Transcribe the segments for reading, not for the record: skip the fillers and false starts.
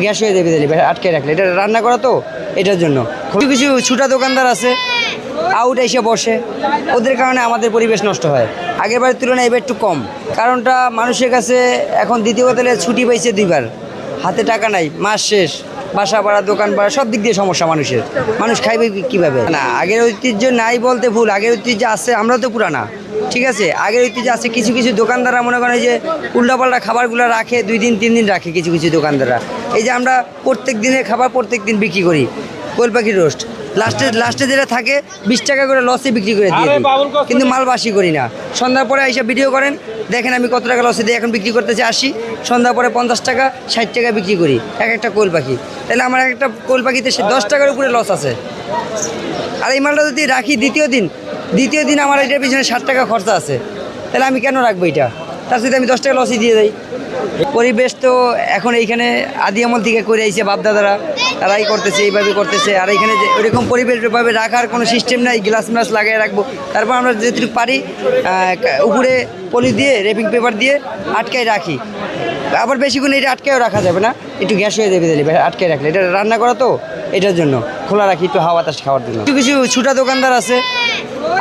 Gas হয়ে যাবে দিলে আটকে রাখলে, এটা রান্না করা তো এটার জন্য। কিছু কিছু ছোটা দোকানদার আছে আউট এসে বসে, ওদের কারণে আমাদের পরিবেশ নষ্ট হয়। আগের বারের তুলনায় এবার একটু কম, কারণটা মানুষের কাছে এখন দ্বিতীয় হোটেলে ছুটি পাইছে 2বার, হাতে টাকা নাই, মাস শেষ, বাসা ভাড়া, দোকান ভাড়া, সব দিক দিয়ে সমস্যা মানুষের। মানুষ খাইবে কীভাবে? না, আগের ঐতিহ্য নাই বলতে ভুল, আগের ঐতিহ্য আছে, আমরা তো পুরানা, ঠিক আছে, আগের ঐতিহ্য আছে। কিছু কিছু দোকানদাররা মনে করেন যে উল্টাপাল্টা খাবারগুলো রাখে, 2 দিন 3 দিন রাখে কিছু কিছু দোকানদাররা। এই যে আমরা প্রত্যেক দিনের খাবার প্রত্যেক দিন বিক্রি করি, কোয়েল পাখির রোস্ট, লাস্টে যেটা থাকে 20 টাকা করে লসে বিক্রি করে দিয়ে দিই, কিন্তু মাল বাসি করি না। সন্ধ্যার পরে এইসব ভিডিও করেন, দেখেন আমি কত টাকা লসে দিই, এখন বিক্রি করতেছি 80, সন্ধ্যার পরে 50 টাকা 60 টাকা বিক্রি করি একটা কোয়েল পাখি। তাহলে আমার একটা কোয়েল পাখিতে 10 টাকার উপরে লস আছে। আর এই মালটা যদি রাখি দ্বিতীয় দিন আমার এটার পিছনে 60 টাকা খরচা আছে, তাহলে আমি কেন রাখবো এটা? তার সাথে আমি 10 টাকা লসই দিয়ে দেই। পরিবেশ তো এখন এইখানে আদি আমল থেকে করে আইছে বাপদাদারা, তারাই করতেছে, এইভাবে করতেছে। আর এইখানে যে ওইরকম পরিবেশভাবে রাখার কোনো সিস্টেম নাই, গ্লাস ম্লাস লাগিয়ে রাখবো। তারপর আমরা যেটুকু পারি উপরে পলি দিয়ে, র্যাপিং পেপার দিয়ে আটকায় রাখি। আবার বেশিক্ষণ এটা আটকায়ও রাখা যাবে না, একটু গ্যাস হয়ে যাবে দিলে আটকায় রাখলে, এটা রান্না করা তো এটার জন্য খোলা রাখি, একটু হাওয়া বাতাস খাওয়ার জন্য। কিছু কিছু ছোটা দোকানদার আছে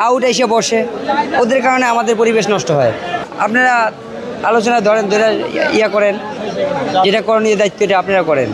আউট এসে বসে, ওদের কারণে আমাদের পরিবেশ নষ্ট হয়। আপনারা আলোচনা ধরে ইয়া করেন, যেটা করণীয় দায়িত্ব এটা আপনারা করেন।